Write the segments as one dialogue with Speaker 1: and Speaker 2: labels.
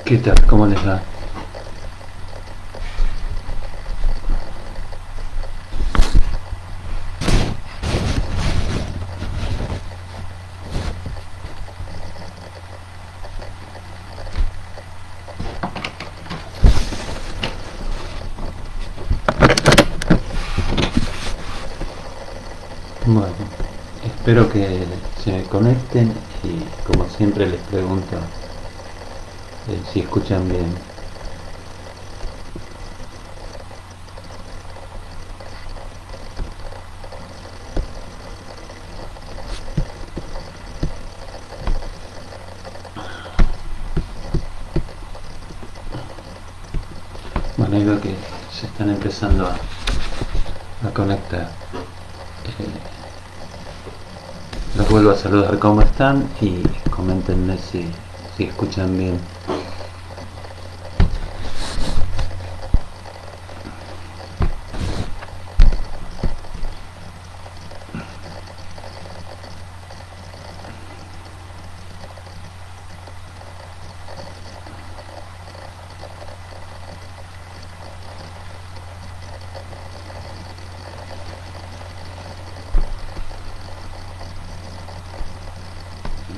Speaker 1: ¿Qué tal? ¿Cómo les va? Bueno, espero que se me conecten y como siempre les pregunto si escuchan bien. Bueno, ahí veo que se están empezando a conectar. Los vuelvo a saludar, ¿cómo están? Y coméntenme si escuchan bien.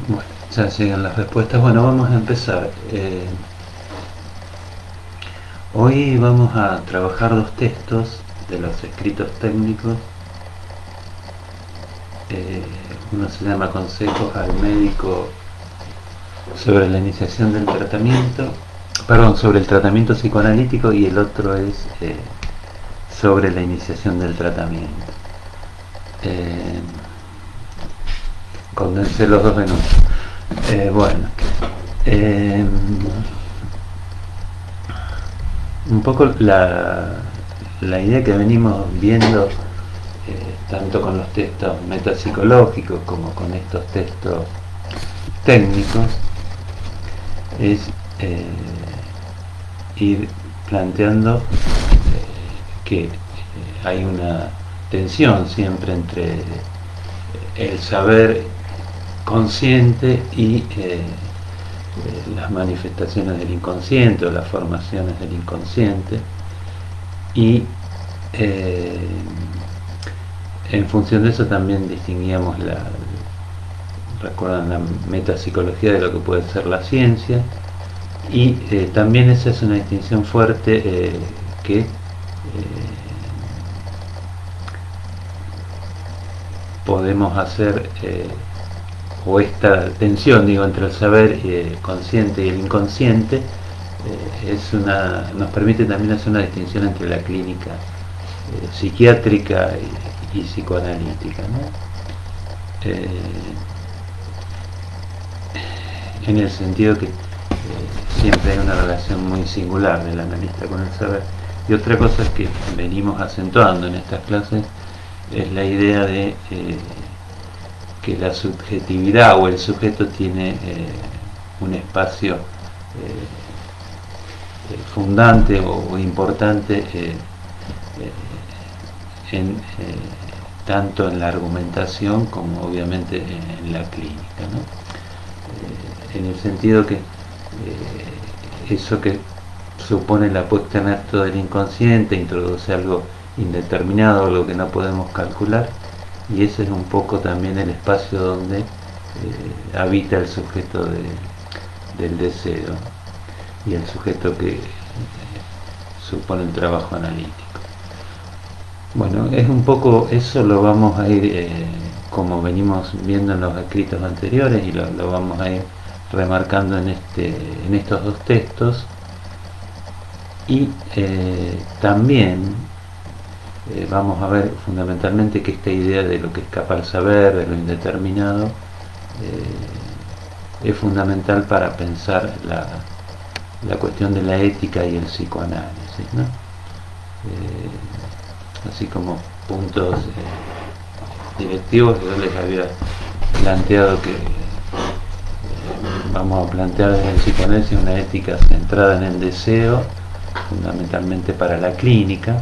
Speaker 1: Bueno, ya llegan las respuestas. Bueno, vamos a empezar. Hoy vamos a trabajar dos textos de los escritos técnicos. Uno se llama Consejos al médico sobre la iniciación del tratamiento, perdón, sobre el tratamiento psicoanalítico, y el otro es sobre la iniciación del tratamiento. Eh, Condensé los dos en uno. Bueno, eh, un poco la idea que venimos viendo tanto con los textos metapsicológicos como con estos textos técnicos es ir planteando que hay una tensión siempre entre el saber consciente y las manifestaciones del inconsciente o las formaciones del inconsciente, y en función de eso también distinguíamos recuerdan, la metapsicología de lo que puede ser la ciencia, y también esa es una distinción fuerte que podemos hacer, o esta tensión, digo, entre el saber consciente y el inconsciente, nos permite también hacer una distinción entre la clínica psiquiátrica y psicoanalítica, ¿no? En el sentido que siempre hay una relación muy singular del analista con el saber. Y otra cosa es que venimos acentuando en estas clases es la idea de que la subjetividad o el sujeto tiene un espacio fundante o importante tanto en la argumentación como obviamente en la clínica, ¿no? En el sentido que eso que supone la puesta en acto del inconsciente introduce algo indeterminado, algo que no podemos calcular, y ese es un poco también el espacio donde habita el sujeto del deseo y el sujeto que supone el trabajo analítico. Bueno, es un poco eso, lo vamos a ir como venimos viendo en los escritos anteriores, y lo vamos a ir remarcando en estos dos textos. Y también vamos a ver fundamentalmente que esta idea de lo que escapa al saber, de lo indeterminado, es fundamental para pensar la cuestión de la ética y el psicoanálisis, ¿no? Así como puntos directivos, yo les había planteado que vamos a plantear desde el psicoanálisis una ética centrada en el deseo, fundamentalmente para la clínica,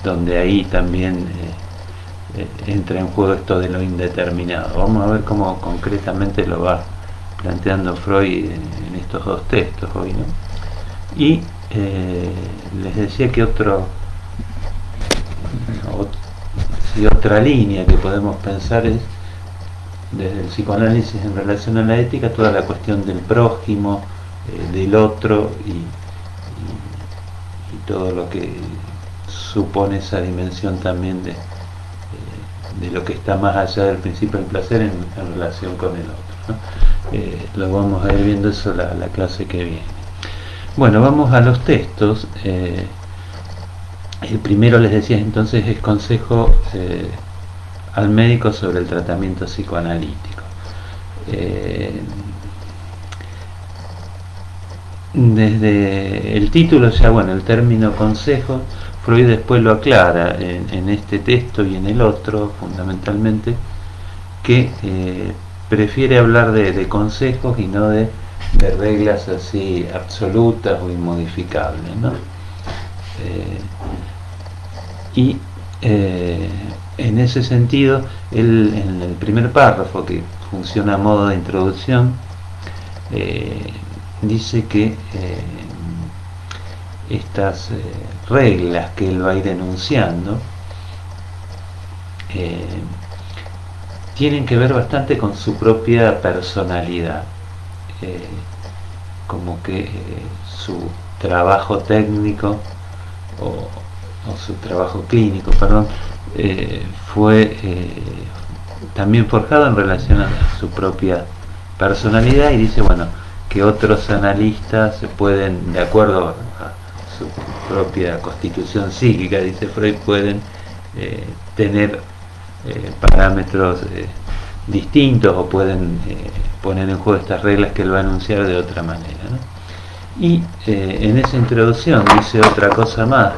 Speaker 1: donde ahí también entra en juego esto de lo indeterminado. Vamos a ver cómo concretamente lo va planteando Freud en estos dos textos hoy, ¿no? Y les decía que otra línea que podemos pensar es desde el psicoanálisis en relación a la ética, toda la cuestión del prójimo, del otro y todo lo que supone esa dimensión también de lo que está más allá del principio del placer en relación con el otro, ¿no? Lo vamos a ir viendo eso la clase que viene. Bueno, vamos a los textos. El primero, les decía entonces, es consejo al médico sobre el tratamiento psicoanalítico. Desde el título ya, bueno, el término consejo, Freud después lo aclara en este texto y en el otro, fundamentalmente, que prefiere hablar de consejos y no de reglas así absolutas o inmodificables, ¿no? En ese sentido, él, en el primer párrafo, que funciona a modo de introducción, dice que estas reglas que él va a ir enunciando tienen que ver bastante con su propia personalidad, como que su trabajo técnico o su trabajo clínico, perdón, fue también forjado en relación a su propia personalidad, y dice, bueno, que otros analistas se pueden, de acuerdo a su propia constitución psíquica, dice Freud, pueden tener parámetros distintos o pueden poner en juego estas reglas que él va a enunciar de otra manera, ¿no? Y en esa introducción dice otra cosa más,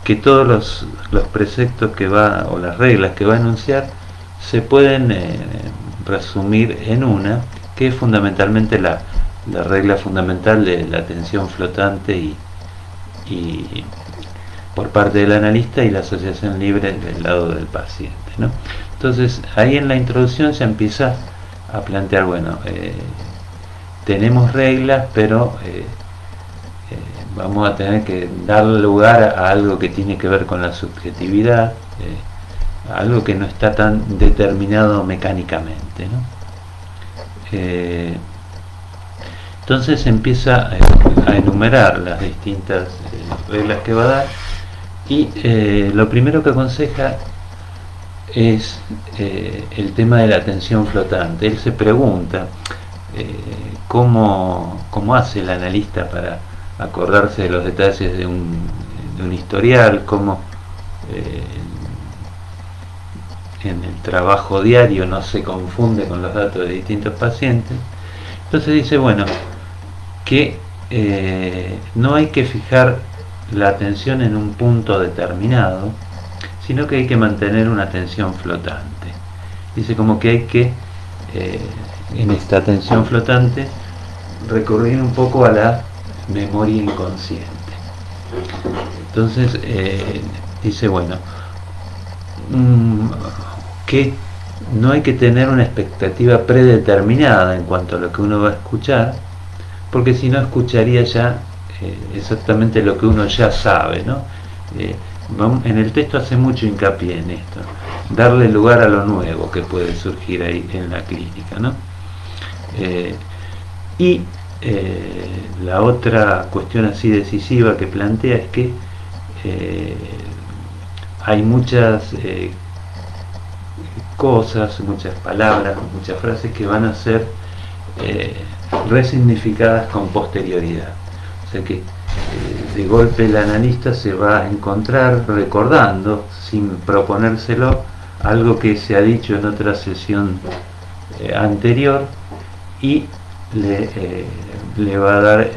Speaker 1: que todos los preceptos que va, o las reglas que va a enunciar, se pueden resumir en una, que es fundamentalmente la regla fundamental de la atención flotante y por parte del analista, y la asociación libre del lado del paciente, ¿no? Entonces ahí en la introducción se empieza a plantear, bueno, tenemos reglas, pero vamos a tener que dar lugar a algo que tiene que ver con la subjetividad, algo que no está tan determinado mecánicamente, ¿no? Entonces empieza a enumerar las distintas reglas que va a dar, y lo primero que aconseja es el tema de la atención flotante. Él se pregunta cómo hace el analista para acordarse de los detalles de un historial, cómo en el trabajo diario no se confunde con los datos de distintos pacientes. Entonces dice, bueno, que no hay que fijar la atención en un punto determinado, sino que hay que mantener una atención flotante. Dice como que hay que, en esta atención flotante, recurrir un poco a la memoria inconsciente. Entonces dice, bueno, que no hay que tener una expectativa predeterminada en cuanto a lo que uno va a escuchar, porque si no escucharía ya exactamente lo que uno ya sabe, ¿no? En el texto hace mucho hincapié en esto, darle lugar a lo nuevo que puede surgir ahí en la clínica, ¿no? La otra cuestión así decisiva que plantea es que hay muchas cosas, muchas palabras, muchas frases que van a ser resignificadas con posterioridad. O sea que de golpe el analista se va a encontrar recordando, sin proponérselo, algo que se ha dicho en otra sesión anterior, y le va a dar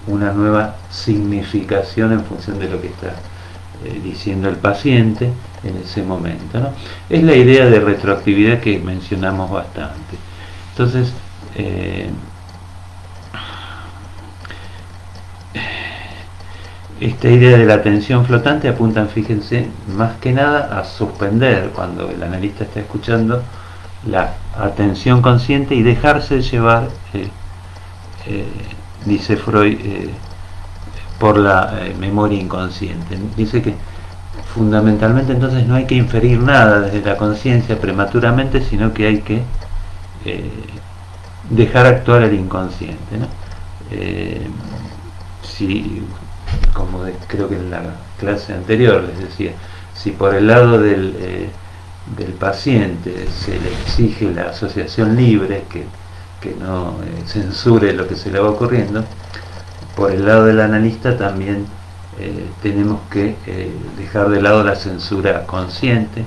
Speaker 1: una nueva significación en función de lo que está diciendo el paciente en ese momento, ¿no? Es la idea de retroactividad que mencionamos bastante. Entonces, esta idea de la atención flotante apuntan, fíjense, más que nada a suspender, cuando el analista está escuchando, la atención consciente y dejarse llevar, dice Freud, por la memoria inconsciente. Dice que fundamentalmente entonces no hay que inferir nada desde la conciencia prematuramente, sino que hay que dejar actuar el inconsciente, ¿no? Si, como creo que en la clase anterior les decía, si por el lado del paciente se le exige la asociación libre, que no censure lo que se le va ocurriendo, por el lado del analista también tenemos que dejar de lado la censura consciente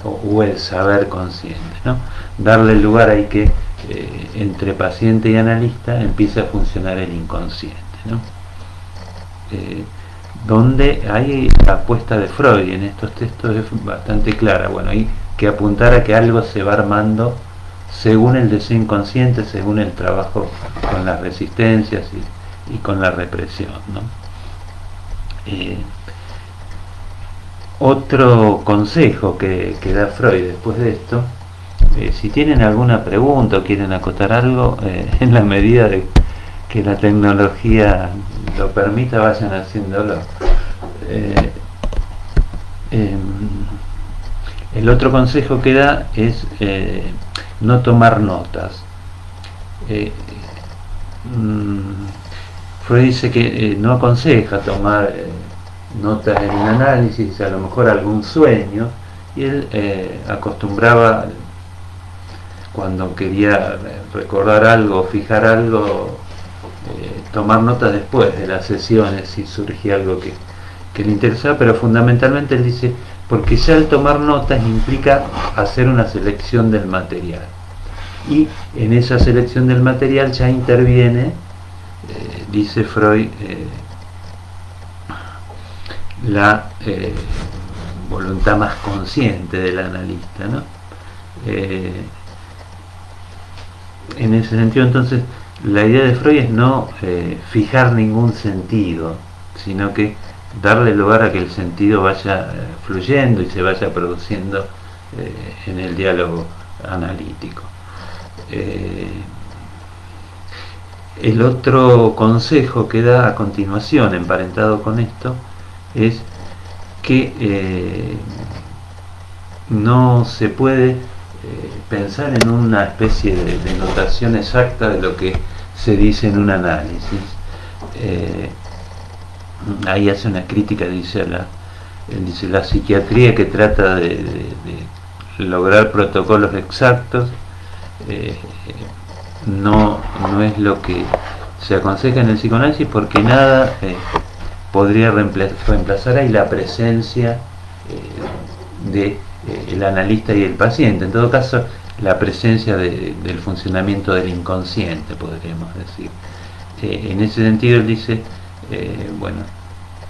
Speaker 1: o el saber consciente, ¿no? Darle lugar ahí que entre paciente y analista empieza a funcionar el inconsciente, ¿no? Donde hay la apuesta de Freud en estos textos es bastante clara. Bueno, hay que apuntar a que algo se va armando según el deseo inconsciente, según el trabajo con las resistencias y con la represión, ¿no? Otro consejo que da Freud después de esto, si tienen alguna pregunta o quieren acotar algo, en la medida de que la tecnología lo permita, vayan haciéndolo. El otro consejo que da es no tomar notas. Freud dice que no aconseja tomar notas en el análisis, a lo mejor algún sueño, y él acostumbraba, cuando quería recordar algo, fijar algo, tomar notas después de las sesiones si surgía algo que le interesaba, pero fundamentalmente él dice, porque ya el tomar notas implica hacer una selección del material, y en esa selección del material ya interviene, dice Freud, la voluntad más consciente del analista, ¿no? En ese sentido, entonces, la idea de Freud es no fijar ningún sentido, sino que darle lugar a que el sentido vaya fluyendo y se vaya produciendo en el diálogo analítico. El otro consejo que da a continuación, emparentado con esto, es que no se puede pensar en una especie de notación exacta de lo que se dice en un análisis. Ahí hace una crítica, dice la psiquiatría que trata de lograr protocolos exactos, no es lo que se aconseja en el psicoanálisis, porque nada podría reemplazar ahí la presencia del analista y el paciente. En todo caso, la presencia del funcionamiento del inconsciente, podríamos decir. En ese sentido, él dice, bueno,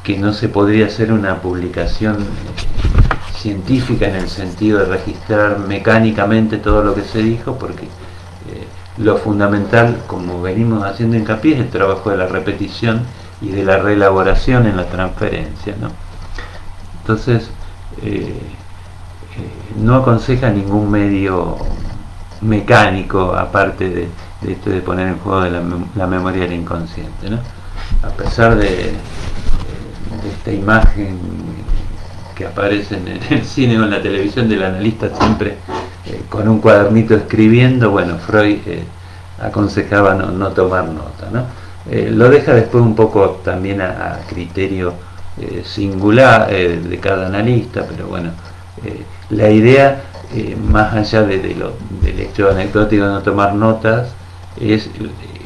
Speaker 1: que no se podría hacer una publicación científica en el sentido de registrar mecánicamente todo lo que se dijo, porque lo fundamental, como venimos haciendo hincapié, es el trabajo de la repetición y de la reelaboración en la transferencia, ¿no? Entonces, no aconseja ningún medio mecánico aparte de esto de poner en juego de la memoria del inconsciente, ¿no? A pesar de esta imagen que aparece en el cine o en la televisión del analista siempre con un cuadernito escribiendo, bueno, Freud aconsejaba no tomar nota, ¿no? Lo deja después un poco también a criterio singular de cada analista, pero bueno, la idea, más allá del hecho anecdótico de no tomar notas, es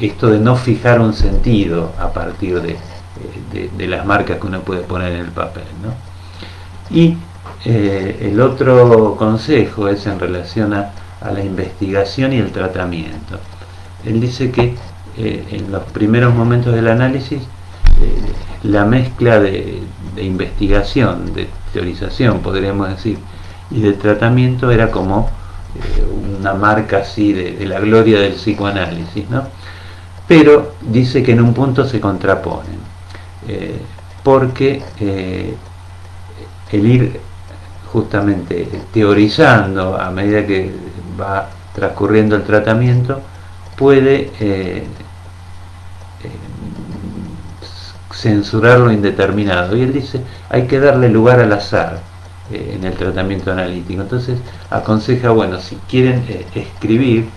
Speaker 1: esto de no fijar un sentido a partir de las marcas que uno puede poner en el papel, ¿no? Y el otro consejo es en relación a la investigación y el tratamiento. Él dice que en los primeros momentos del análisis la mezcla de investigación, de teorización, podríamos decir, y de tratamiento era como una marca así de la gloria del psicoanálisis, ¿no? Pero dice que en un punto se contraponen, porque el ir justamente teorizando a medida que va transcurriendo el tratamiento, puede censurar lo indeterminado. Y él dice, hay que darle lugar al azar en el tratamiento analítico. Entonces aconseja, bueno, si quieren escribir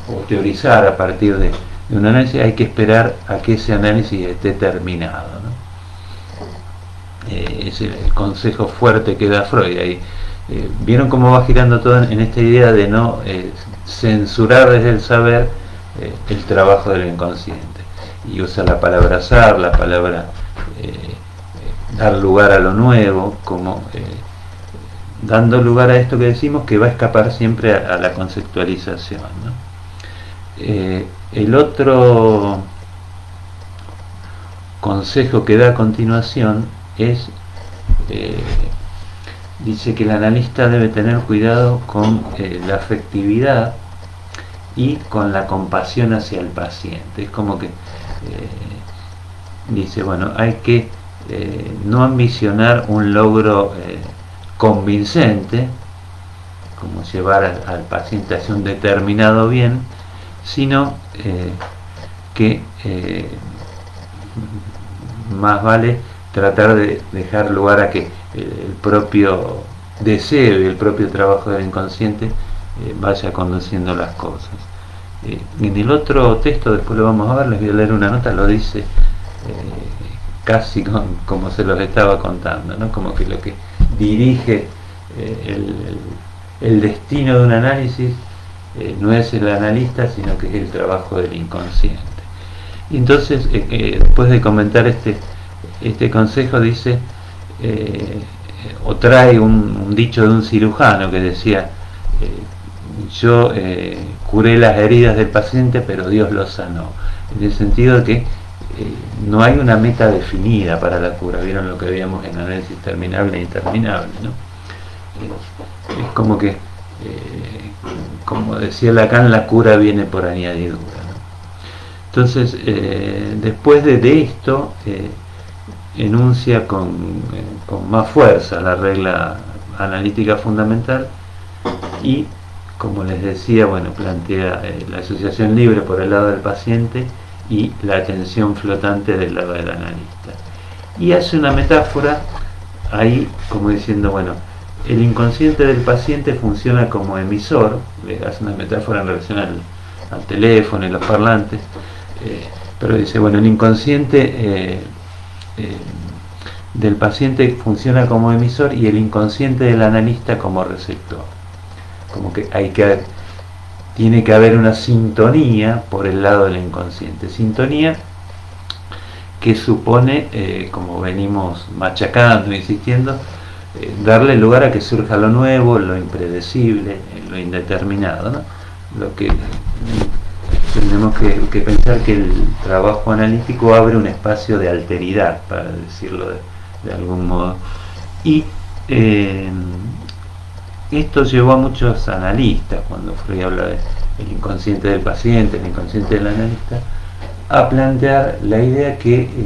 Speaker 1: o teorizar a partir de un análisis, hay que esperar a que ese análisis esté terminado, ¿no? Es el consejo fuerte que da Freud ahí. Vieron cómo va girando todo en esta idea de no censurar desde el saber el trabajo del inconsciente, y usa la palabra azar, la palabra dar lugar a lo nuevo, como dando lugar a esto que decimos, que va a escapar siempre a la conceptualización, ¿no? El otro consejo que da a continuación es, dice que el analista debe tener cuidado con la afectividad y con la compasión hacia el paciente. Es como que dice, bueno, hay que no ambicionar un logro convincente, como llevar al paciente hacia un determinado bien, sino que más vale tratar de dejar lugar a que el propio deseo y el propio trabajo del inconsciente vaya conduciendo las cosas. En el otro texto, después lo vamos a ver, les voy a leer una nota, lo dice casi como se los estaba contando, ¿no? Como que lo que dirige el destino de un análisis no es el analista, sino que es el trabajo del inconsciente. Y entonces, después de comentar este consejo, dice, o trae un dicho de un cirujano que decía, yo curé las heridas del paciente, pero Dios lo sanó. En el sentido de que no hay una meta definida para la cura. Vieron lo que veíamos en análisis terminable e interminable, ¿no? Es como que, como decía Lacan, la cura viene por añadidura, ¿no? Entonces, después de esto, enuncia con más fuerza la regla analítica fundamental y, como les decía, bueno, plantea la asociación libre por el lado del paciente y la atención flotante del lado del analista. Y hace una metáfora ahí, como diciendo, bueno, el inconsciente del paciente funciona como emisor, hace una metáfora en relación al teléfono y los parlantes, pero dice, bueno, el inconsciente del paciente funciona como emisor y el inconsciente del analista como receptor. Como que tiene que haber una sintonía por el lado del inconsciente. Sintonía que supone, como venimos machacando, insistiendo, darle lugar a que surja lo nuevo, lo impredecible, lo indeterminado, ¿no? Lo que tenemos que pensar que el trabajo analítico abre un espacio de alteridad, para decirlo de algún modo. Y esto llevó a muchos analistas, cuando Freud habla del inconsciente del paciente, el inconsciente del analista, a plantear la idea que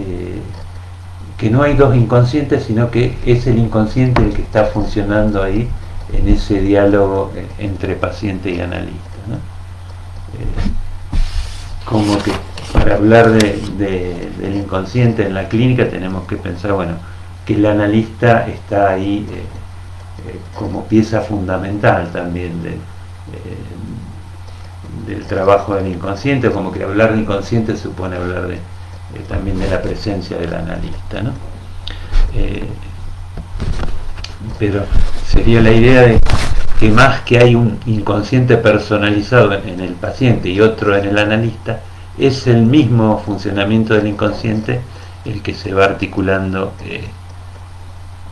Speaker 1: no hay dos inconscientes, sino que es el inconsciente el que está funcionando ahí en ese diálogo entre paciente y analista, ¿no? Como que para hablar del inconsciente en la clínica tenemos que pensar, bueno, que el analista está ahí como pieza fundamental también del trabajo del inconsciente, como que hablar de inconsciente supone hablar también de la presencia del analista, ¿no? Pero sería la idea de que más que hay un inconsciente personalizado en el paciente y otro en el analista, es el mismo funcionamiento del inconsciente el que se va articulando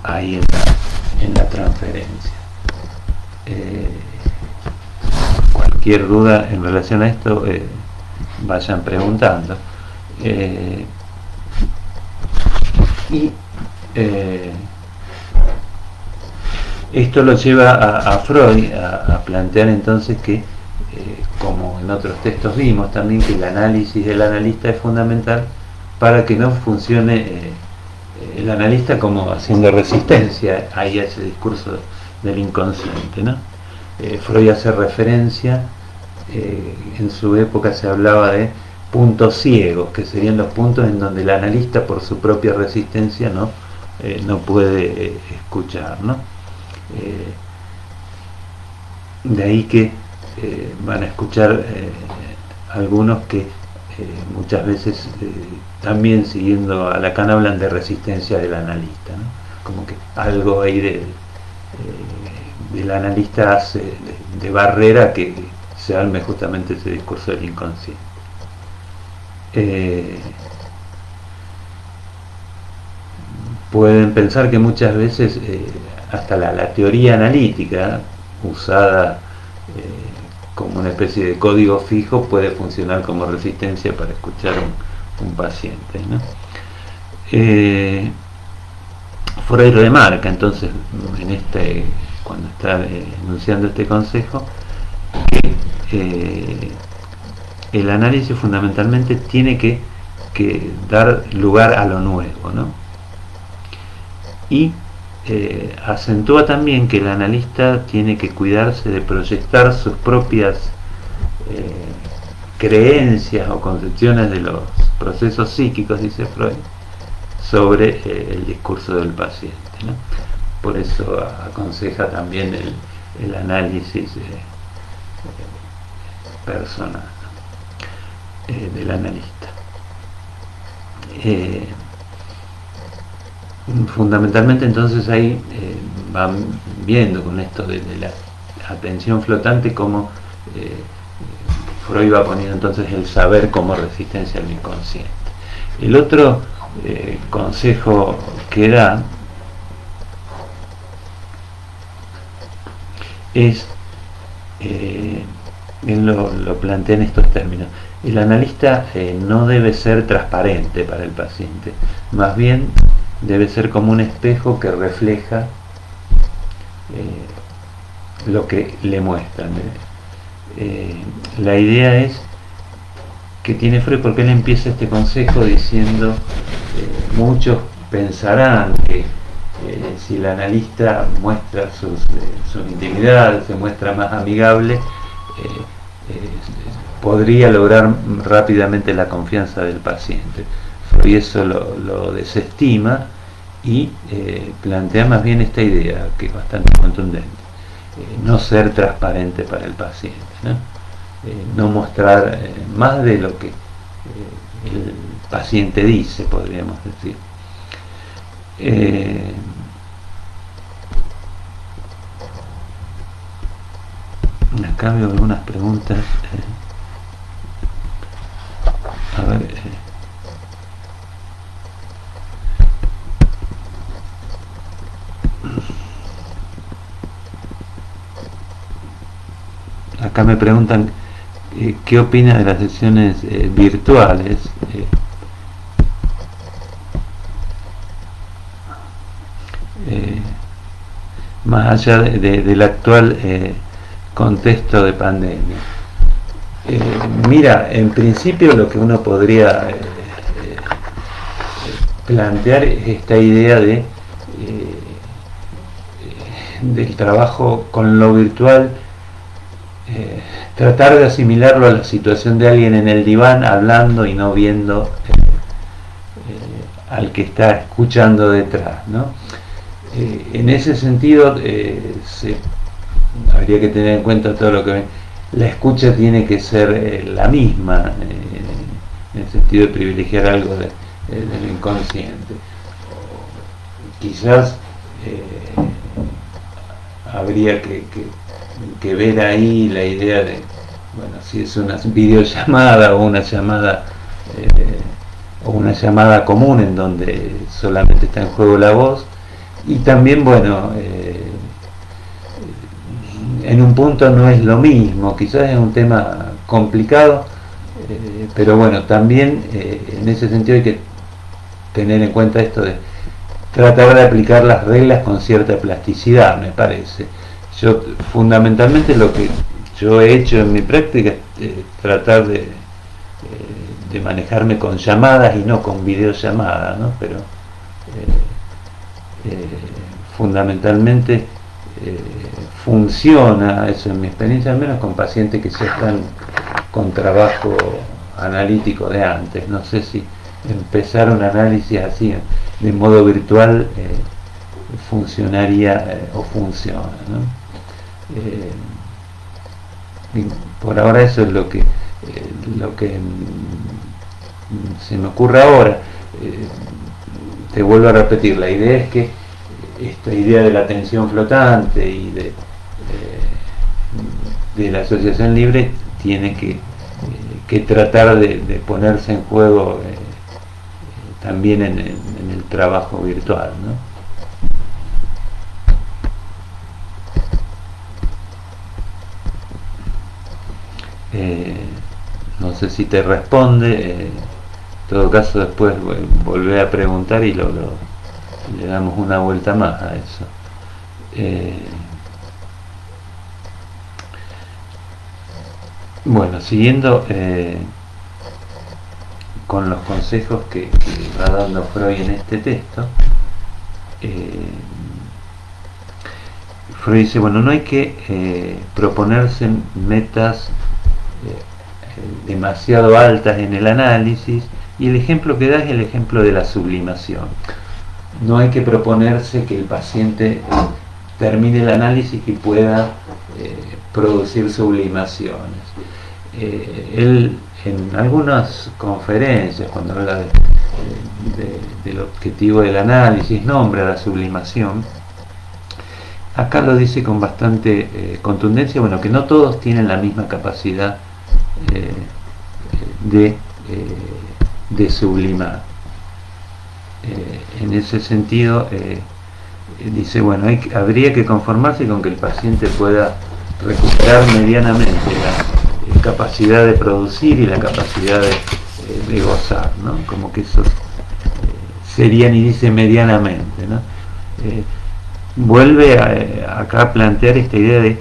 Speaker 1: ahí en la transferencia. Cualquier duda en relación a esto, vayan preguntando. Esto lo lleva a Freud a plantear entonces que, como en otros textos vimos también, que el análisis del analista es fundamental para que no funcione el analista como haciendo resistencia ahí a ese discurso del inconsciente, ¿no? Freud hace referencia, en su época se hablaba de puntos ciegos, que serían los puntos en donde el analista por su propia resistencia no puede escuchar, ¿no? De ahí que van a escuchar algunos que muchas veces también siguiendo a Lacan hablan de resistencia del analista, ¿no? Como que algo ahí del analista hace de barrera que se arme justamente ese discurso del inconsciente. Pueden pensar que muchas veces hasta la teoría analítica usada como una especie de código fijo puede funcionar como resistencia para escuchar un paciente, ¿no? Freud remarca entonces cuando está enunciando este consejo que el análisis fundamentalmente tiene que dar lugar a lo nuevo, ¿no? Y acentúa también que el analista tiene que cuidarse de proyectar sus propias creencias o concepciones de los procesos psíquicos, dice Freud, sobre el discurso del paciente, ¿no? Por eso aconseja también el análisis personal, ¿no? Del analista. Fundamentalmente entonces ahí van viendo con esto de la atención flotante cómo Freud va poniendo entonces el saber como resistencia al inconsciente. El otro consejo que da es, él lo plantea en estos términos: el analista no debe ser transparente para el paciente, más bien debe ser como un espejo que refleja lo que le muestran. La idea es que tiene Freud, porque él empieza este consejo diciendo muchos pensarán que si el analista muestra su intimidad, se muestra más amigable, podría lograr rápidamente la confianza del paciente. Freud eso lo desestima y plantea más bien esta idea, que es bastante contundente: no ser transparente para el paciente, no mostrar más de lo que el paciente dice, podríamos decir. Acá veo algunas preguntas. A ver. Acá me preguntan qué opinas de las sesiones virtuales. Más allá del actual contexto de pandemia. Mira, en principio lo que uno podría plantear es esta idea del trabajo con lo virtual, tratar de asimilarlo a la situación de alguien en el diván hablando y no viendo al que está escuchando detrás, ¿no? En ese sentido habría que tener en cuenta todo lo que la escucha tiene que ser la misma, en el sentido de privilegiar algo del inconsciente. Quizás habría que ver ahí la idea de, bueno, si es una videollamada o una llamada común en donde solamente está en juego la voz, y también, bueno, en un punto no es lo mismo, quizás es un tema complicado, pero bueno, también en ese sentido hay que tener en cuenta esto de tratar de aplicar las reglas con cierta plasticidad, me parece. Yo fundamentalmente lo que yo he hecho en mi práctica es tratar de manejarme con llamadas y no con videollamadas, ¿no? Pero fundamentalmente funciona, eso en mi experiencia al menos, con pacientes que ya están con trabajo analítico de antes. No sé si empezar un análisis así de modo virtual funcionaría o funciona, ¿no? Y por ahora eso es lo que se me ocurre ahora. Te vuelvo a repetir, la idea es que esta idea de la atención flotante y de la asociación libre tiene que tratar de ponerse en juego también en el trabajo virtual, ¿no? No sé si te responde, en todo caso después volver a preguntar y le damos una vuelta más a eso. Bueno, siguiendo con los consejos que va dando Freud en este texto, Freud dice, bueno, no hay que proponerse metas demasiado altas en el análisis, y el ejemplo que da es el ejemplo de la sublimación. No hay que proponerse que el paciente termine el análisis y pueda producir sublimaciones. Él en algunas conferencias, cuando habla del objetivo del análisis, nombra la sublimación. Acá lo dice con bastante contundencia, bueno, que no todos tienen la misma capacidad de sublimar. En ese sentido, dice, bueno, habría que conformarse con que el paciente pueda recuperar medianamente la capacidad de producir y la capacidad de gozar, ¿no? Como que eso serían, y dice medianamente, ¿no? Vuelve acá a plantear esta idea de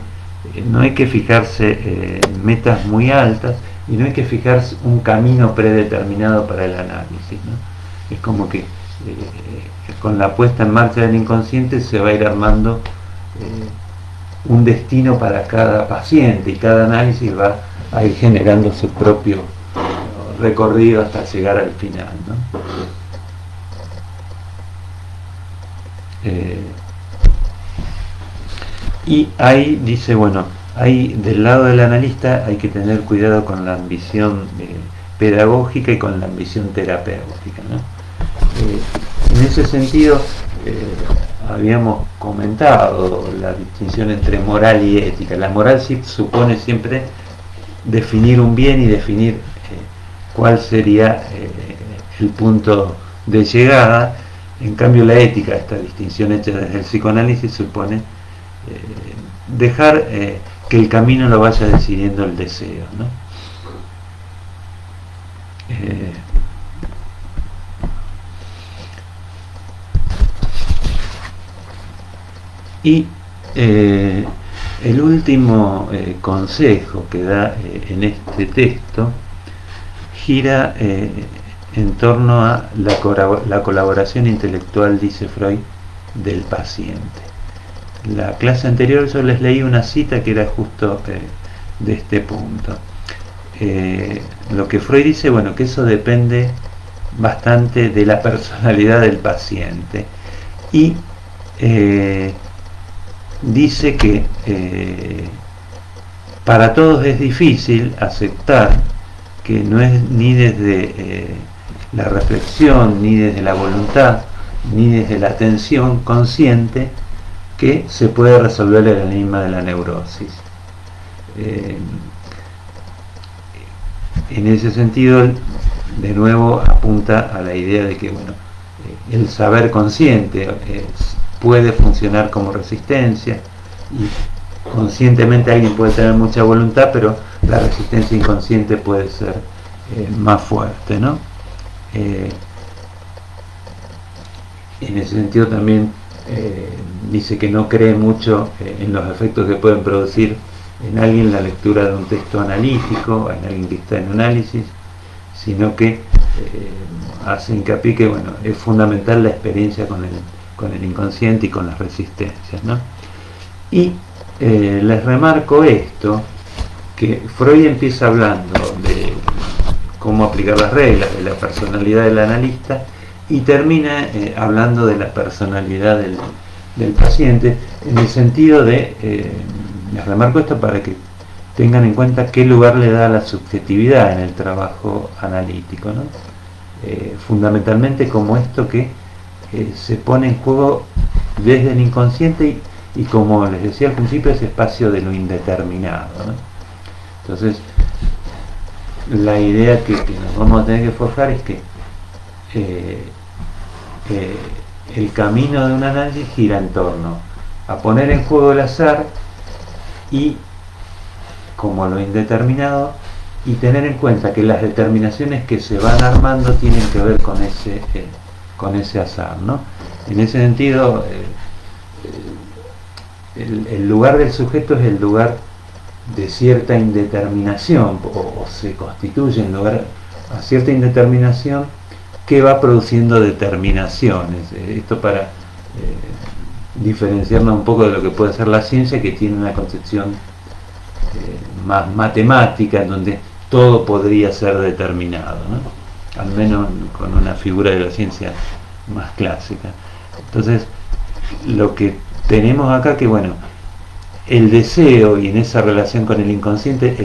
Speaker 1: no hay que fijarse metas muy altas y no hay que fijarse un camino predeterminado para el análisis, ¿no? Es como que con la puesta en marcha del inconsciente se va a ir armando un destino para cada paciente, y cada análisis va a ir generando su propio recorrido hasta llegar al final, ¿no? Y ahí dice, bueno, ahí del lado del analista hay que tener cuidado con la ambición pedagógica y con la ambición terapéutica, ¿no? En ese sentido, habíamos comentado la distinción entre moral y ética. La moral sí supone siempre definir un bien y definir cuál sería el punto de llegada. En cambio, la ética, esta distinción hecha desde el psicoanálisis, supone dejar que el camino lo vaya decidiendo el deseo, ¿no? Y el último consejo que da en este texto gira en torno a la colaboración intelectual, dice Freud, del paciente. La clase anterior yo les leí una cita que era justo de este punto. Lo que Freud dice, bueno, que eso depende bastante de la personalidad del paciente, y dice que para todos es difícil aceptar que no es ni desde la reflexión, ni desde la voluntad, ni desde la atención consciente que se puede resolver el enigma de la neurosis. En ese sentido, de nuevo apunta a la idea de que, bueno, el saber consciente puede funcionar como resistencia, y conscientemente alguien puede tener mucha voluntad, pero la resistencia inconsciente puede ser más fuerte, ¿no? En ese sentido también dice que no cree mucho en los efectos que pueden producir en alguien la lectura de un texto analítico, en alguien que está en análisis, sino que hace hincapié que, bueno, es fundamental la experiencia con el inconsciente y con las resistencias, ¿no? Y les remarco esto, que Freud empieza hablando de cómo aplicar las reglas de la personalidad del analista y termina hablando de la personalidad del paciente, en el sentido de, les remarco esto para que tengan en cuenta qué lugar le da la subjetividad en el trabajo analítico, ¿no? Fundamentalmente como esto que se pone en juego desde el inconsciente y como les decía al principio, ese espacio de lo indeterminado, ¿no? Entonces, la idea que nos vamos a tener que forjar es que el camino de un análisis gira en torno a poner en juego el azar y como lo indeterminado, y tener en cuenta que las determinaciones que se van armando tienen que ver con ese azar, ¿no? En ese sentido, el lugar del sujeto es el lugar de cierta indeterminación, o se constituye en lugar a cierta indeterminación que va produciendo determinaciones. Esto para diferenciarnos un poco de lo que puede ser la ciencia, que tiene una concepción más matemática, en donde todo podría ser determinado, ¿no? Al menos con una figura de la ciencia más clásica. Entonces, lo que tenemos acá, que bueno, el deseo, y en esa relación con el inconsciente,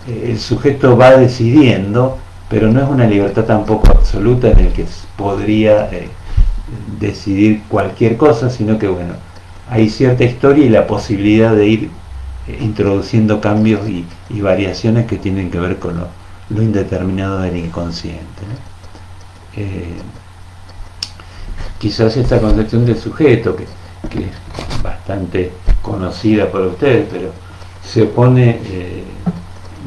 Speaker 1: el sujeto va decidiendo, pero no es una libertad tampoco absoluta en el que podría decidir cualquier cosa, sino que bueno, hay cierta historia y la posibilidad de ir introduciendo cambios y variaciones que tienen que ver con lo indeterminado del inconsciente, ¿no? Quizás esta concepción del sujeto, que es bastante conocida por ustedes, pero se opone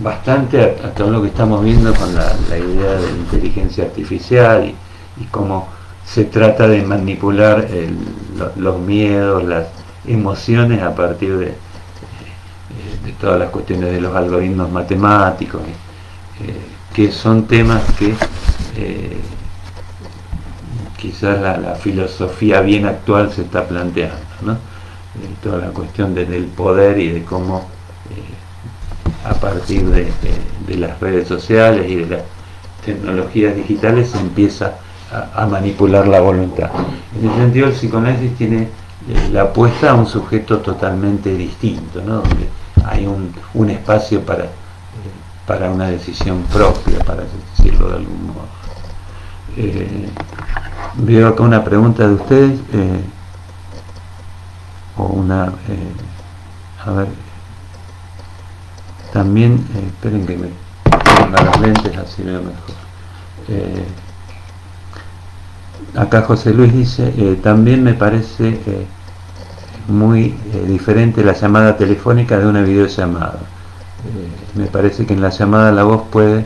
Speaker 1: bastante a todo lo que estamos viendo con la idea de la inteligencia artificial y cómo se trata de manipular los miedos, las emociones a partir de todas las cuestiones de los algoritmos matemáticos, que son temas que quizás la filosofía bien actual se está planteando, ¿no? Toda la cuestión del poder y de cómo a partir de las redes sociales y de las tecnologías digitales se empieza a manipular la voluntad. En ese sentido, el psicoanálisis tiene la apuesta a un sujeto totalmente distinto, ¿no? Donde hay un espacio para una decisión propia, para decirlo de algún modo. Veo acá una pregunta de ustedes, o una, a ver, también, esperen que me ponga los lentes, así veo mejor. Acá José Luis dice, también me parece muy diferente la llamada telefónica de una videollamada. Me parece que en la llamada la voz puede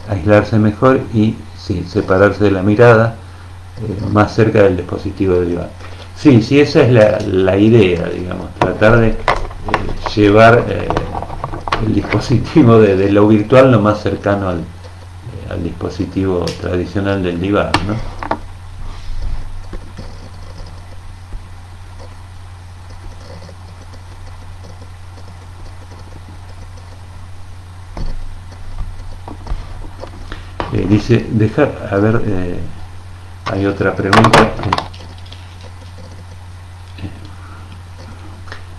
Speaker 1: aislarse mejor y sí, separarse de la mirada, más cerca del dispositivo derivado. Sí, esa es la idea, digamos, tratar de llevar el dispositivo de lo virtual lo más cercano al dispositivo tradicional del divar, ¿no? Dice, dejar, a ver, hay otra pregunta.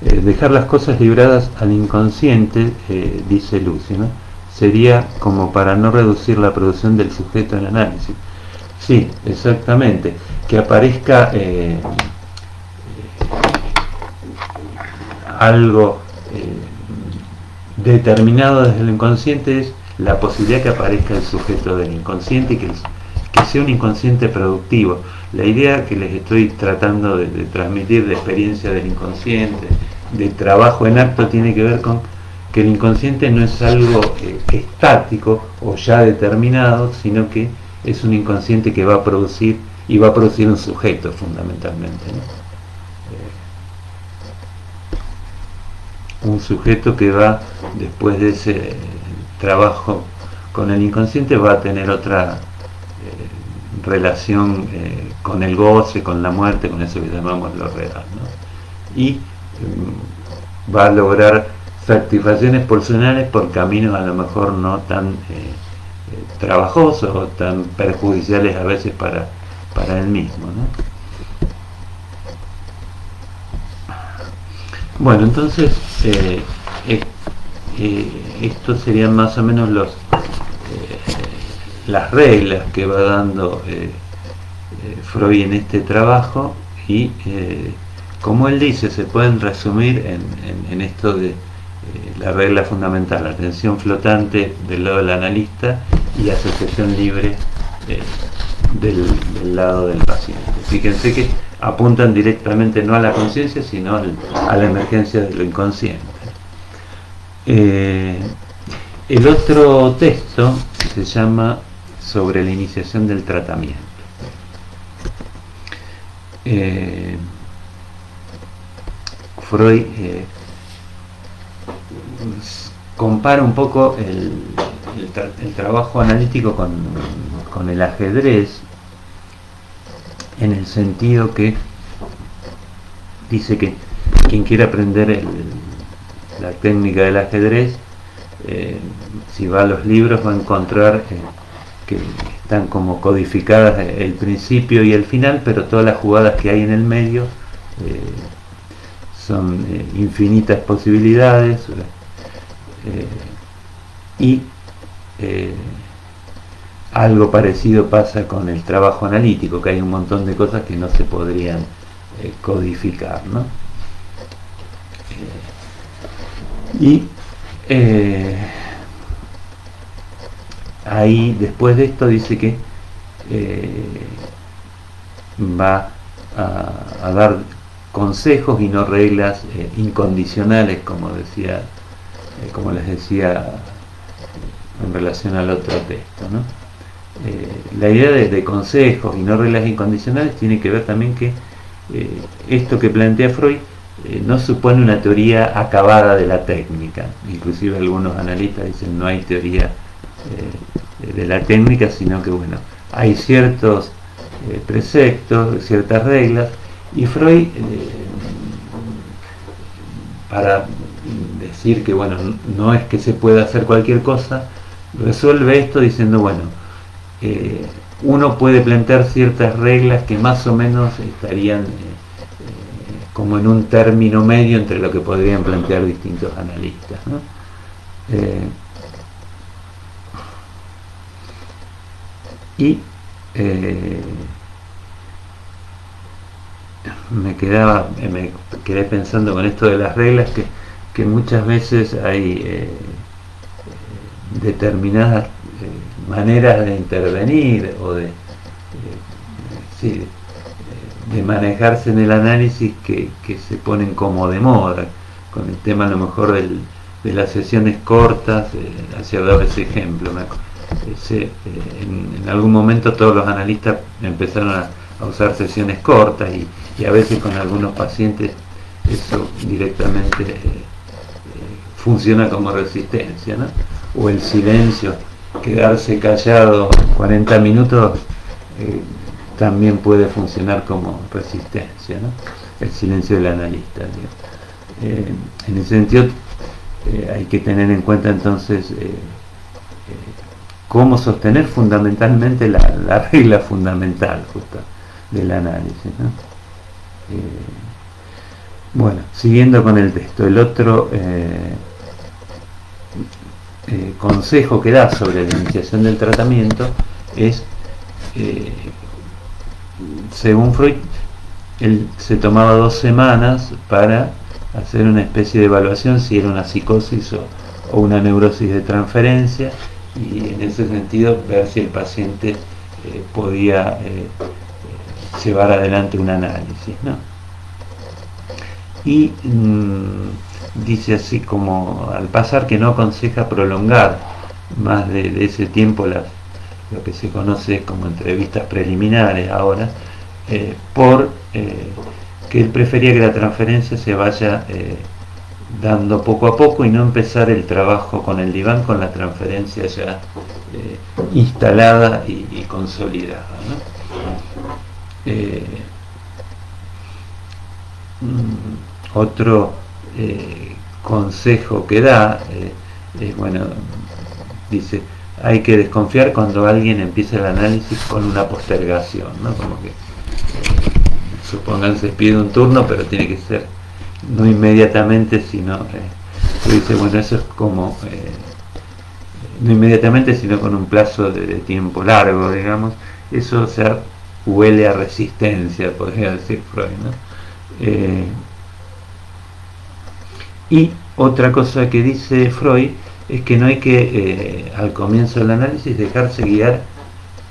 Speaker 1: Dejar las cosas libradas al inconsciente, dice Lucy, ¿no? Sería como para no reducir la producción del sujeto en análisis. Sí, exactamente. Que aparezca algo determinado desde el inconsciente es la posibilidad que aparezca el sujeto del inconsciente y que sea un inconsciente productivo. La idea que les estoy tratando de transmitir de experiencia del inconsciente, de trabajo en acto, tiene que ver con que el inconsciente no es algo estático o ya determinado, sino que es un inconsciente que va a producir y va a producir un sujeto fundamentalmente, ¿no? Un sujeto que va, después de ese trabajo con el inconsciente, va a tener otra relación con el goce, con la muerte, con eso que llamamos lo real, ¿no? Y va a lograr satisfacciones personales por caminos a lo mejor no tan trabajosos o tan perjudiciales a veces para él mismo, ¿no? Bueno, entonces estos serían más o menos las reglas que va dando Freud en este trabajo, y como él dice, se pueden resumir en esto de la regla fundamental: atención flotante del lado del analista y asociación libre del lado del paciente. Fíjense que apuntan directamente no a la conciencia, sino a la emergencia de lo inconsciente. El otro texto se llama Sobre la iniciación del tratamiento. Freud compara un poco el trabajo analítico con el ajedrez, en el sentido que dice que quien quiera aprender la técnica del ajedrez, si va a los libros va a encontrar que están como codificadas el principio y el final, pero todas las jugadas que hay en el medio son infinitas posibilidades, y algo parecido pasa con el trabajo analítico, que hay un montón de cosas que no se podrían codificar, ¿no? Ahí después de esto dice que va a dar consejos y no reglas incondicionales, como les decía en relación al otro texto, ¿no? La idea de consejos y no reglas incondicionales tiene que ver también que esto que plantea Freud no supone una teoría acabada de la técnica. Inclusive algunos analistas dicen no hay teoría de la técnica, sino que bueno, hay ciertos preceptos, ciertas reglas, y Freud para decir que bueno, no es que se pueda hacer cualquier cosa, resuelve esto diciendo bueno, uno puede plantear ciertas reglas que más o menos estarían como en un término medio entre lo que podrían plantear distintos analistas, ¿no? Me quedé pensando con esto de las reglas que muchas veces hay determinadas maneras de intervenir o de manejarse en el análisis que se ponen como de moda, con el tema a lo mejor de las sesiones cortas. Hacia dado ese ejemplo, en algún momento todos los analistas empezaron a usar sesiones cortas, y a veces con algunos pacientes eso directamente funciona como resistencia, ¿no? O el silencio, quedarse callado 40 minutos también puede funcionar como resistencia, ¿no? El silencio del analista, en ese sentido hay que tener en cuenta entonces cómo sostener fundamentalmente la regla fundamental justo del análisis, ¿no? Bueno, siguiendo con el texto, el otro consejo que da sobre la iniciación del tratamiento es, según Freud, él se tomaba 2 semanas para hacer una especie de evaluación si era una psicosis o una neurosis de transferencia, y en ese sentido ver si el paciente podía llevar adelante un análisis, ¿no? Y dice así como al pasar que no aconseja prolongar más de ese tiempo lo que se conoce como entrevistas preliminares ahora, que él prefería que la transferencia se vaya dando poco a poco y no empezar el trabajo con el diván con la transferencia ya instalada y consolidada, ¿no? Otro consejo que da es, bueno, dice, hay que desconfiar cuando alguien empieza el análisis con una postergación, ¿no? Como que, supongan, se pide un turno, pero tiene que ser no inmediatamente, sino, dice, bueno, eso es como, no inmediatamente, sino con un plazo de tiempo largo, digamos, eso, o sea, huele a resistencia, podría decir Freud, ¿no? Y otra cosa que dice Freud es que no hay que, al comienzo del análisis, dejarse guiar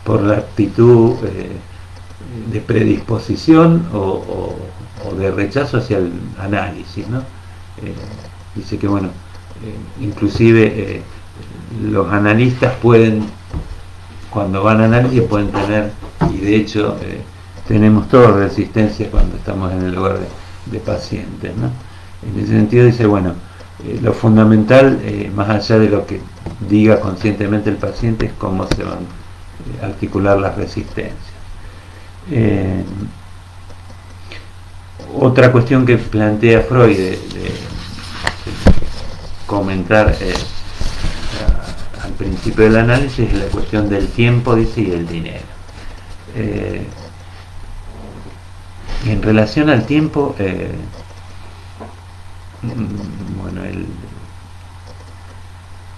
Speaker 1: por la actitud de predisposición o de rechazo hacia el análisis, ¿no? Dice que, bueno, inclusive los analistas pueden, cuando van a análisis, pueden tener, y de hecho tenemos todos resistencia cuando estamos en el lugar de pacientes, ¿no? En ese sentido dice, bueno, lo fundamental, más allá de lo que diga conscientemente el paciente, es cómo se van a articular las resistencias. Otra cuestión que plantea Freud de comentar al principio del análisis es la cuestión del tiempo, dice, y el dinero. En relación al tiempo, bueno, él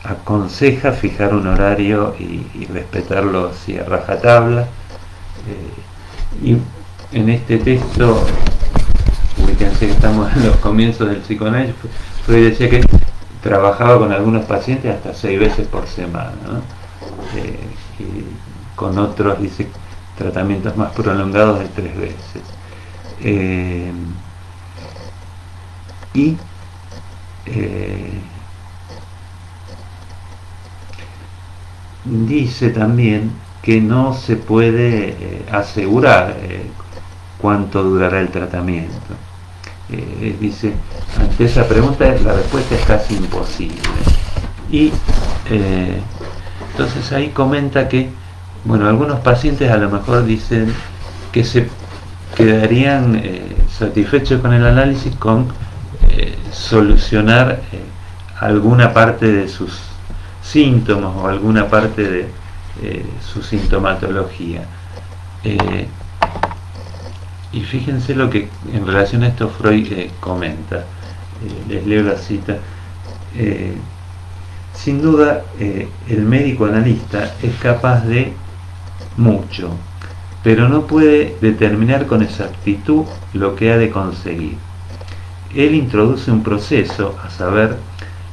Speaker 1: aconseja fijar un horario y respetarlo así a rajatabla. Y en este texto, ubíquense que estamos en los comienzos del psicoanálisis, Freud decía que trabajaba con algunos pacientes hasta 6 veces por semana, ¿no? Y con otros, dice, tratamientos más prolongados de 3 veces. Dice también que no se puede asegurar cuánto durará el tratamiento. Dice, ante esa pregunta la respuesta es casi imposible. Y entonces ahí comenta que, bueno, algunos pacientes a lo mejor dicen que se quedarían satisfechos con el análisis con solucionar alguna parte de sus síntomas o alguna parte de su sintomatología. Y fíjense lo que en relación a esto Freud comenta. Les leo la cita. Sin duda, el médico analista es capaz de mucho, pero no puede determinar con exactitud lo que ha de conseguir. Él introduce un proceso, a saber,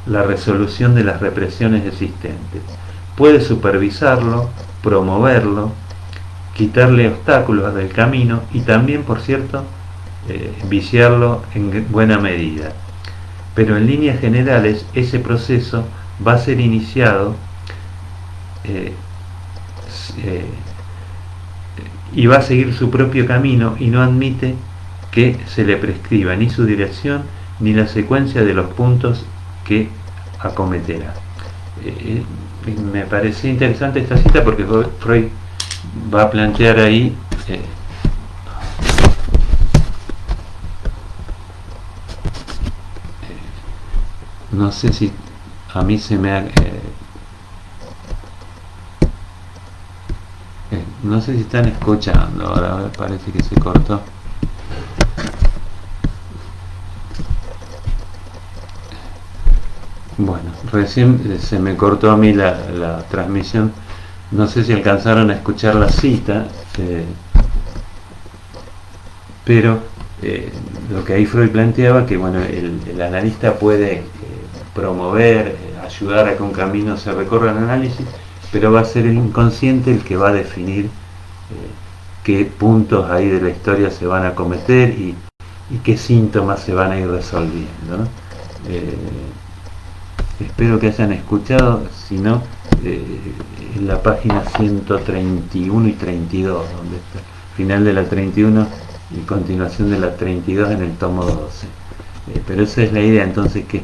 Speaker 1: la resolución de las represiones existentes. Puede supervisarlo, promoverlo, quitarle obstáculos del camino y también, por cierto, viciarlo en buena medida. Pero en líneas generales ese proceso va a ser iniciado y va a seguir su propio camino y no admite que se le prescriba ni su dirección ni la secuencia de los puntos que acometerá. Me parecía interesante esta cita porque Freud va a plantear ahí no sé si a mí se me ha no sé si están escuchando ahora, parece que se cortó. Bueno, recién se me cortó a mí la transmisión. No sé si alcanzaron a escuchar la cita, pero lo que ahí Freud planteaba, que bueno, el analista puede promover, ayudar a que un camino se recorra en análisis, pero va a ser el inconsciente el que va a definir qué puntos ahí de la historia se van a cometer y qué síntomas se van a ir resolviendo, ¿no? Espero que hayan escuchado, si no, en la página 131 y 32, donde está el final de la 31 y continuación de la 32 en el tomo 12. Pero esa es la idea, entonces, que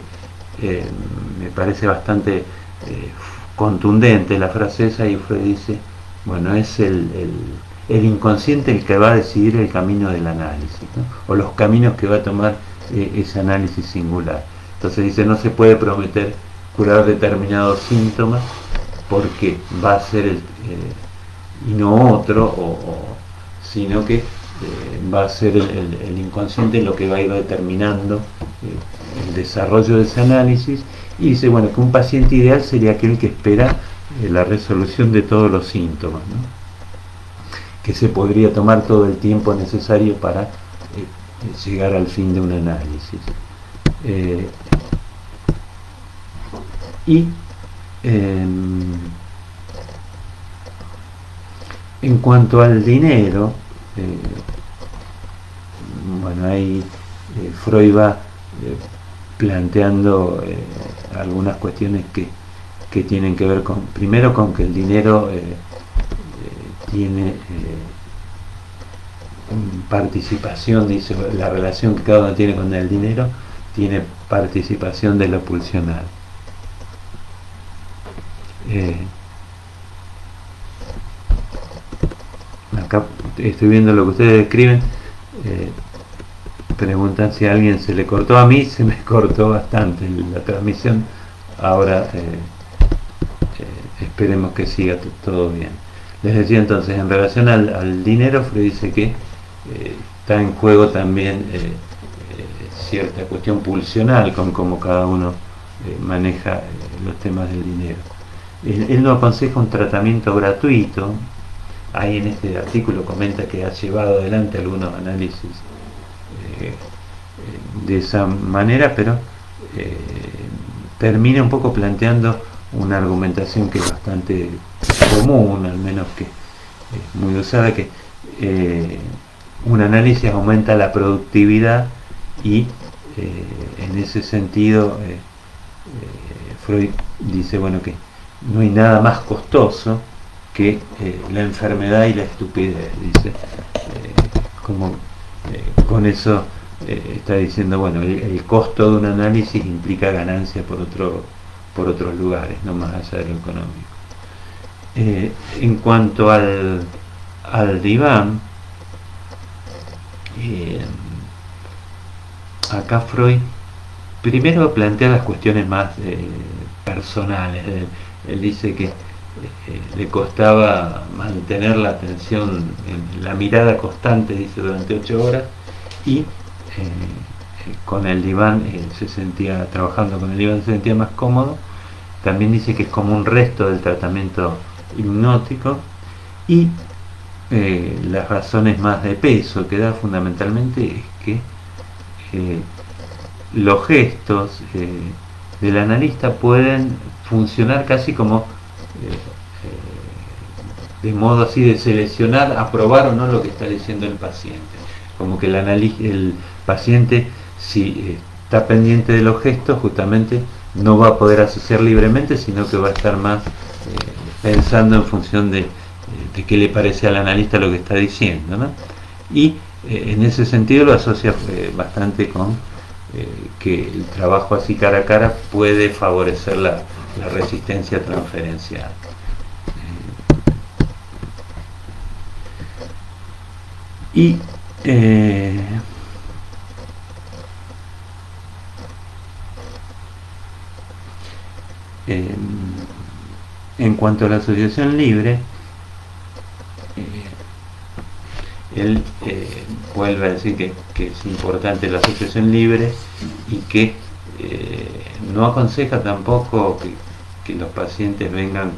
Speaker 1: me parece bastante contundente la frase esa, y Freud dice, bueno, es el inconsciente el que va a decidir el camino del análisis, ¿no? O los caminos que va a tomar ese análisis singular. Entonces dice, no se puede prometer curar determinados síntomas porque va a ser y no otro, sino que va a ser el inconsciente lo que va a ir determinando el desarrollo de ese análisis. Y dice, bueno, que un paciente ideal sería aquel que espera la resolución de todos los síntomas, ¿no? Que se podría tomar todo el tiempo necesario para llegar al fin de un análisis. En cuanto al dinero, bueno, ahí Freud va planteando algunas cuestiones que tienen que ver con, primero, con que el dinero tiene participación, dice, la relación que cada uno tiene con el dinero tiene participación de lo pulsional. Acá estoy viendo lo que ustedes escriben. Preguntan si a alguien se le cortó. A mí se me cortó bastante la transmisión. Ahora esperemos que siga todo bien. Les decía entonces, en relación al dinero, Freud dice que está en juego también cierta cuestión pulsional con cómo cada uno maneja los temas del dinero. Él no aconseja un tratamiento gratuito. Ahí en este artículo comenta que ha llevado adelante algunos análisis de esa manera, pero termina un poco planteando una argumentación que es bastante común, al menos que es muy usada, que un análisis aumenta la productividad y en ese sentido Freud dice, bueno, que no hay nada más costoso que la enfermedad y la estupidez, dice, con eso está diciendo, bueno, el costo de un análisis implica ganancia por otros lugares, no más allá de lo económico. En cuanto al diván, acá Freud primero plantea las cuestiones más personales. Él dice que le costaba mantener la atención, la mirada constante, dice, durante 8 horas, y con el diván trabajando con el diván se sentía más cómodo. También dice que es como un resto del tratamiento hipnótico, y las razones más de peso que da fundamentalmente es que los gestos del analista pueden funcionar casi como de modo así de seleccionar, aprobar o no lo que está diciendo el paciente. Como que el paciente, si está pendiente de los gestos, justamente no va a poder asociar libremente, sino que va a estar más pensando en función de qué le parece al analista lo que está diciendo, ¿no? Y en ese sentido lo asocia bastante con que el trabajo así cara a cara puede favorecer la resistencia transferencial. Y en cuanto a la asociación libre, él vuelve a decir que es importante la asociación libre y que no aconseja tampoco que los pacientes vengan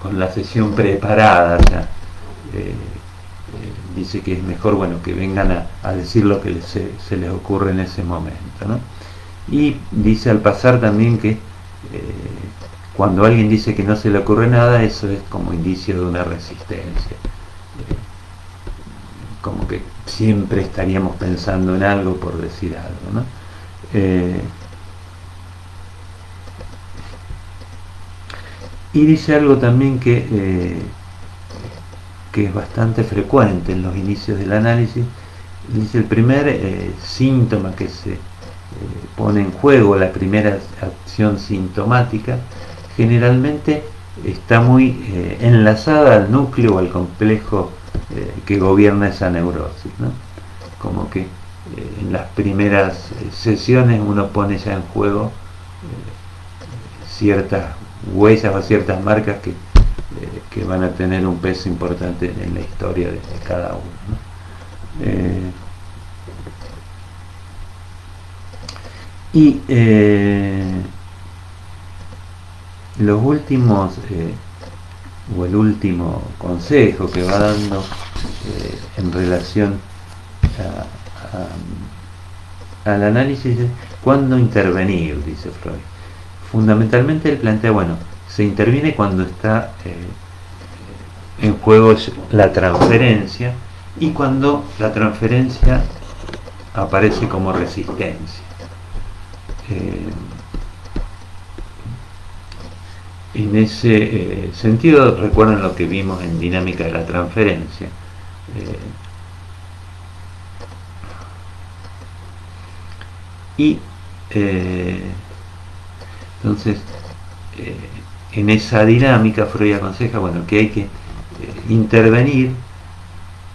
Speaker 1: con la sesión preparada. O sea, dice que es mejor, bueno, que vengan a decir lo que se les ocurre en ese momento, ¿no? Y dice al pasar también que cuando alguien dice que no se le ocurre nada, eso es como indicio de una resistencia, como que siempre estaríamos pensando en algo por decir algo, ¿no? Y dice algo también que es bastante frecuente en los inicios del análisis. Dice, el primer síntoma que se pone en juego, la primera acción sintomática, generalmente está muy enlazada al núcleo o al complejo que gobierna esa neurosis, ¿no? Como que en las primeras sesiones uno pone ya en juego ciertas huellas o ciertas marcas que van a tener un peso importante en la historia de cada uno, ¿no? Los últimos o el último consejo que va dando en relación al análisis es cuándo intervenir, dice Freud. Fundamentalmente él plantea, bueno, se interviene cuando está en juego la transferencia y cuando la transferencia aparece como resistencia. En ese sentido, recuerden lo que vimos en dinámica de la transferencia. Entonces, en esa dinámica Freud aconseja, bueno, que hay que intervenir,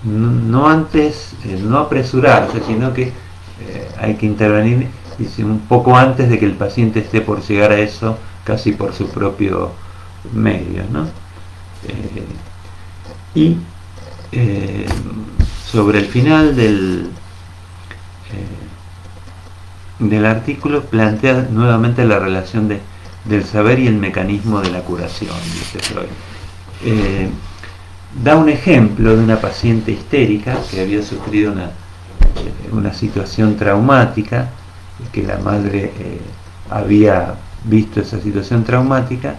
Speaker 1: no antes, no apresurarse, sino que hay que intervenir un poco antes de que el paciente esté por llegar a eso, casi por su propio medio, ¿no? Sobre el final del artículo plantea nuevamente la relación del saber y el mecanismo de la curación, dice Freud. Da un ejemplo de una paciente histérica que había sufrido una situación traumática, que la madre había visto esa situación traumática,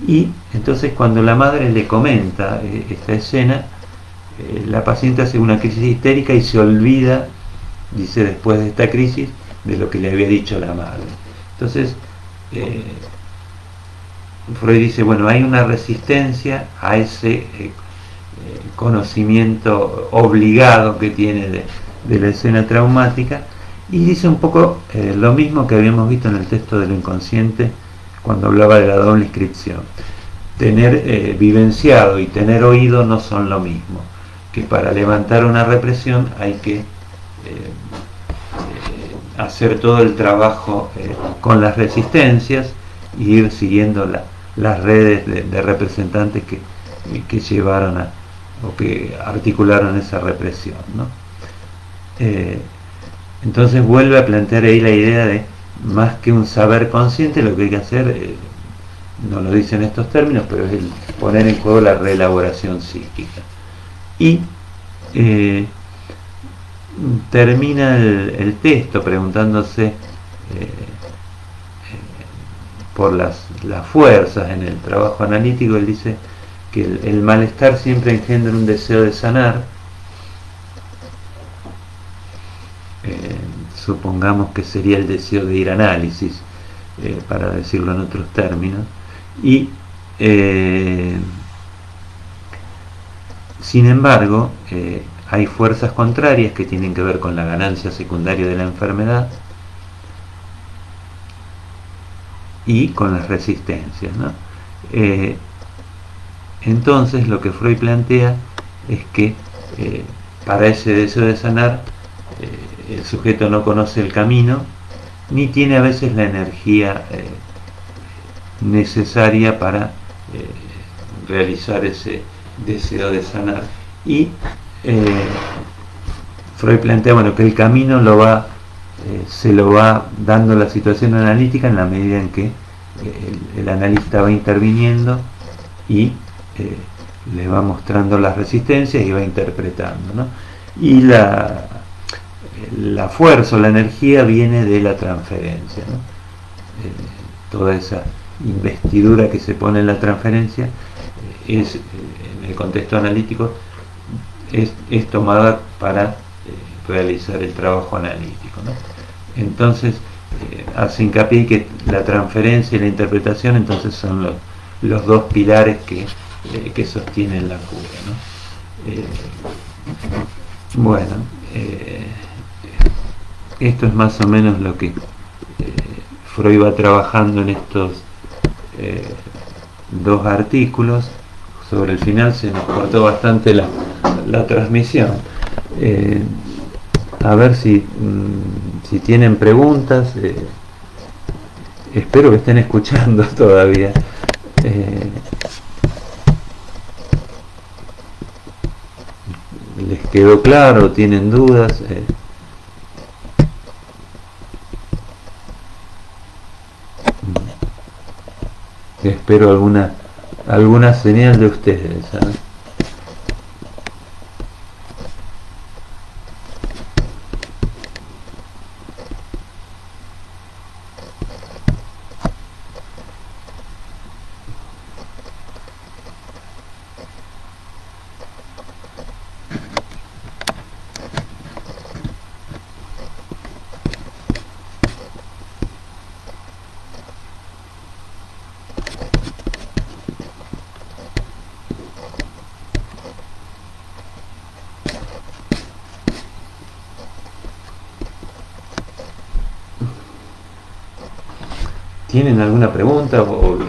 Speaker 1: y entonces cuando la madre le comenta esta escena, la paciente hace una crisis histérica y se olvida, dice, después de esta crisis, de lo que le había dicho la madre. Entonces Freud dice, bueno, hay una resistencia a ese conocimiento obligado que tiene de la escena traumática, y dice un poco lo mismo que habíamos visto en el texto de lo inconsciente cuando hablaba de la doble inscripción. Tener vivenciado y tener oído no son lo mismo, que para levantar una represión hay que hacer todo el trabajo con las resistencias e ir siguiendo las redes de representantes que llevaron o que articularon esa represión, ¿no? Entonces vuelve a plantear ahí la idea de más que un saber consciente, lo que hay que hacer, no lo dice en estos términos, pero es el poner en juego la reelaboración psíquica. Y termina el texto preguntándose por las fuerzas en el trabajo analítico. Él dice que el malestar siempre engendra un deseo de sanar. Supongamos que sería el deseo de ir a análisis, para decirlo en otros términos, y sin embargo hay fuerzas contrarias que tienen que ver con la ganancia secundaria de la enfermedad y con las resistencias, ¿no? Entonces lo que Freud plantea es que para ese deseo de sanar el sujeto no conoce el camino ni tiene a veces la energía necesaria para realizar ese deseo de sanar, y Freud plantea, bueno, que el camino se lo va dando la situación analítica en la medida en que el analista va interviniendo y le va mostrando las resistencias y va interpretando, ¿no? Y la fuerza o la energía viene de la transferencia, ¿no? Toda esa investidura que se pone en la transferencia es, en el contexto analítico, es tomada para realizar el trabajo analítico, ¿no? Entonces hace hincapié que la transferencia y la interpretación entonces son los dos pilares que sostienen la cura, ¿no? Bueno, esto es más o menos lo que Freud va trabajando en estos dos artículos. Sobre el final se nos cortó bastante la transmisión. a ver si tienen preguntas. Espero que estén escuchando todavía. ¿Les quedó claro? ¿Tienen dudas? Espero alguna señal de ustedes, ¿sabes? ¿Tienen alguna pregunta o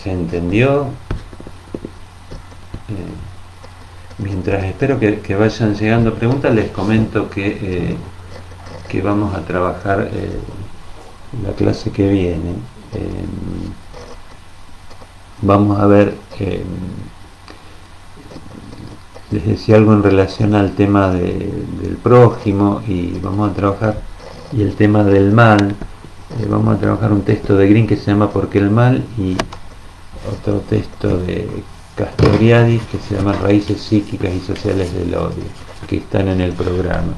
Speaker 1: se entendió? Mientras espero que vayan llegando preguntas, les comento que vamos a trabajar la clase que viene. Vamos a ver, les decía algo en relación al tema del prójimo, y vamos a trabajar, y el tema del mal. Vamos a trabajar un texto de Green que se llama ¿Por qué el mal? Y otro texto de Castoriadis que se llama Raíces psíquicas y sociales del odio, que están en el programa.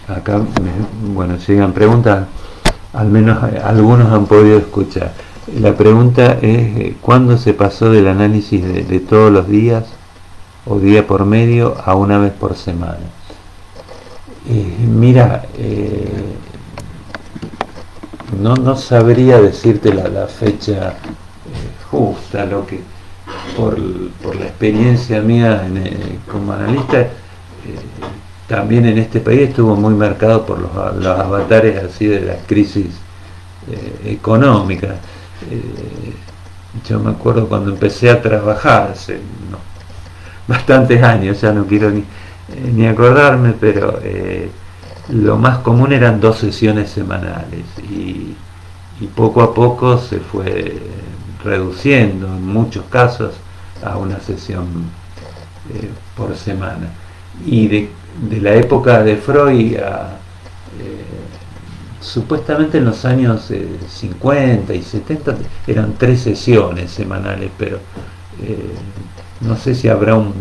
Speaker 1: Acá, bueno, llegan preguntas, al menos algunos han podido escuchar. La pregunta es: ¿cuándo se pasó del análisis de todos los días o día por medio a una vez por semana? Mira, no sabría decirte la fecha justa, lo que por la experiencia mía como analista, también en este país estuvo muy marcado por los avatares así de las crisis económicas. Yo me acuerdo cuando empecé a trabajar hace bastantes años, ya no quiero ni acordarme, pero lo más común eran 2 sesiones semanales, y poco a poco se fue reduciendo en muchos casos a una sesión por semana. Y de la época de Freud supuestamente en los años 50 y 70 eran 3 sesiones semanales, pero no sé si habrá un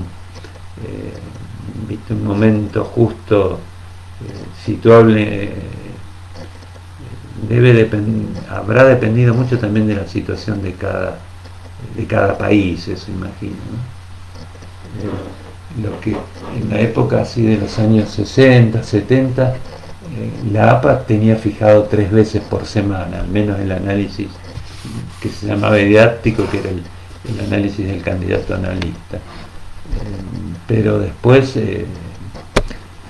Speaker 1: momento justo situable. Habrá dependido mucho también de la situación de cada país, eso imagino, ¿no? Lo que en la época así de los años 60, 70, la APA tenía fijado 3 veces por semana, al menos el análisis que se llamaba didáctico, que era el análisis del candidato analista. Pero después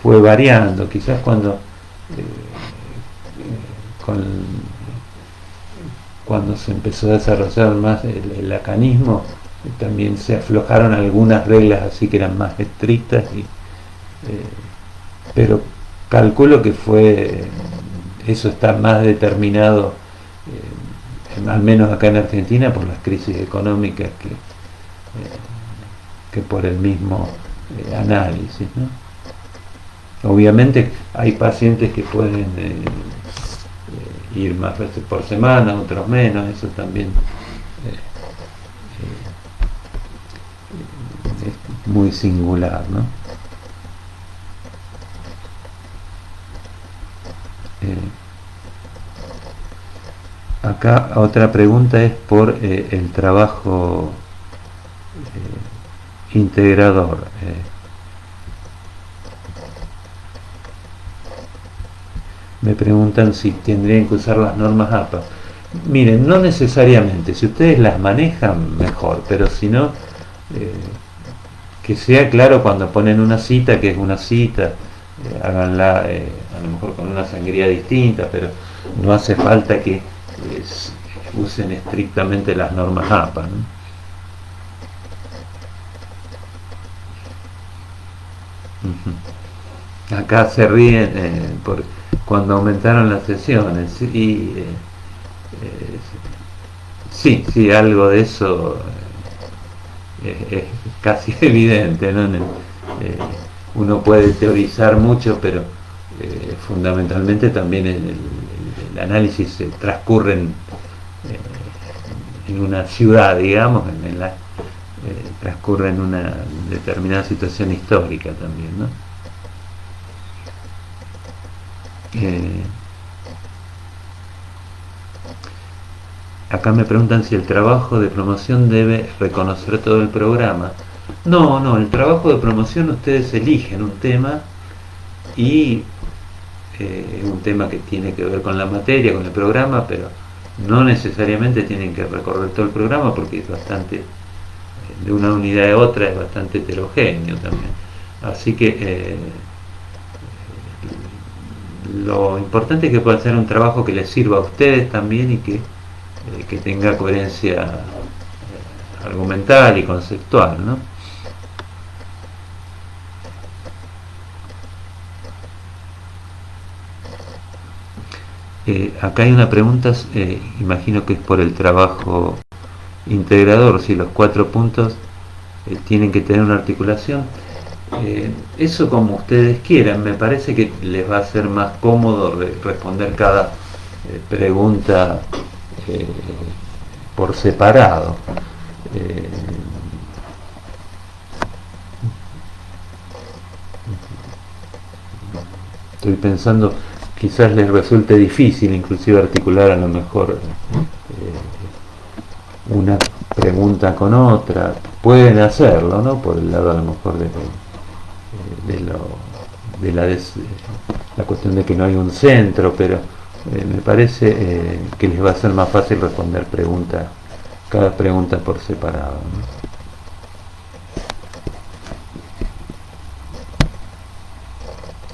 Speaker 1: fue variando, quizás cuando se empezó a desarrollar más el lacanismo, también se aflojaron algunas reglas así que eran más estrictas, pero calculo que eso está más determinado, al menos acá en Argentina, por las crisis económicas que por el mismo análisis, ¿no? Obviamente hay pacientes que pueden ir más veces por semana, otros menos, eso también es muy singular, ¿no? Acá otra pregunta es por el trabajo integrador. Me preguntan si tendrían que usar las normas APA. Miren, no necesariamente. Si ustedes las manejan, mejor, pero si no, que sea claro cuando ponen una cita, que es una cita. Háganla a lo mejor con una sangría distinta, pero no hace falta que usen estrictamente las normas APA, ¿no? Ujú. Acá se ríen por cuando aumentaron las sesiones y sí, sí, algo de eso es casi evidente, ¿no? Uno puede teorizar mucho, pero fundamentalmente también el análisis se transcurre en una ciudad, digamos, transcurre en una determinada situación histórica también, ¿no? Eh, Acá me preguntan si el trabajo de promoción debe reconocer todo el programa. No, no, el trabajo de promoción ustedes eligen un tema y un tema que tiene que ver con la materia, con el programa, pero no necesariamente tienen que recorrer todo el programa porque es bastante, de una unidad a otra es bastante heterogéneo también. Así que lo importante es que puedan hacer un trabajo que les sirva a ustedes también y que tenga coherencia argumental y conceptual, ¿no? Acá hay una pregunta, imagino que es por el trabajo integrador, si los 4 puntos tienen que tener una articulación. Eso como ustedes quieran, me parece que les va a ser más cómodo responder cada pregunta eh, por separado. Eh, Estoy pensando, quizás les resulte difícil inclusive articular a lo mejor una pregunta con otra. Pueden hacerlo, ¿no? Por el lado a lo mejor de, lo, de la cuestión de que no hay un centro, pero me parece que les va a ser más fácil responder cada pregunta por separado, ¿no?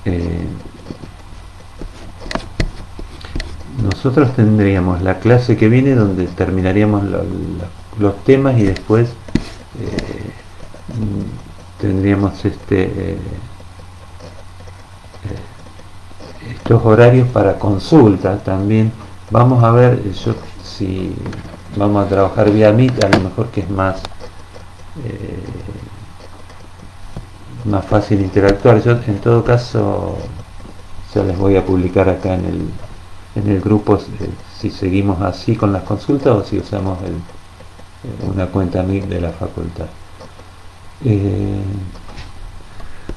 Speaker 1: Eh, Nosotros tendríamos la clase que viene donde terminaríamos los temas y después tendríamos estos horarios para consulta también. Vamos a ver si vamos a trabajar vía Meet, a lo mejor que es más fácil interactuar. Yo en todo caso ya les voy a publicar acá en el grupo si seguimos así con las consultas o si usamos una cuenta Meet de la facultad.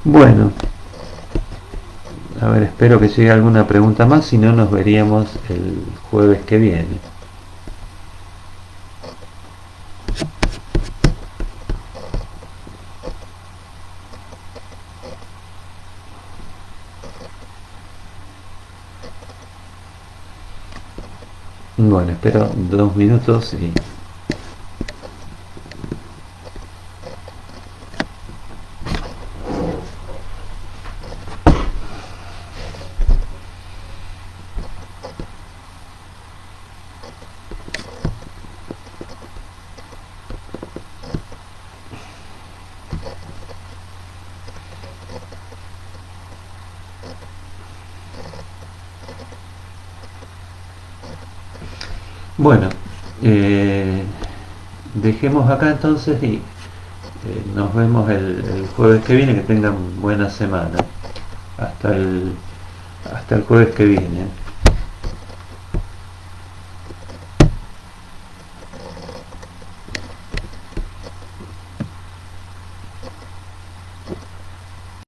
Speaker 1: Bueno, a ver, espero que llegue alguna pregunta más, si no nos veríamos el jueves que viene. Bueno, espero 2 minutos y... Bueno, dejemos acá entonces y nos vemos el jueves que viene. Que tengan buena semana. Hasta el jueves que viene.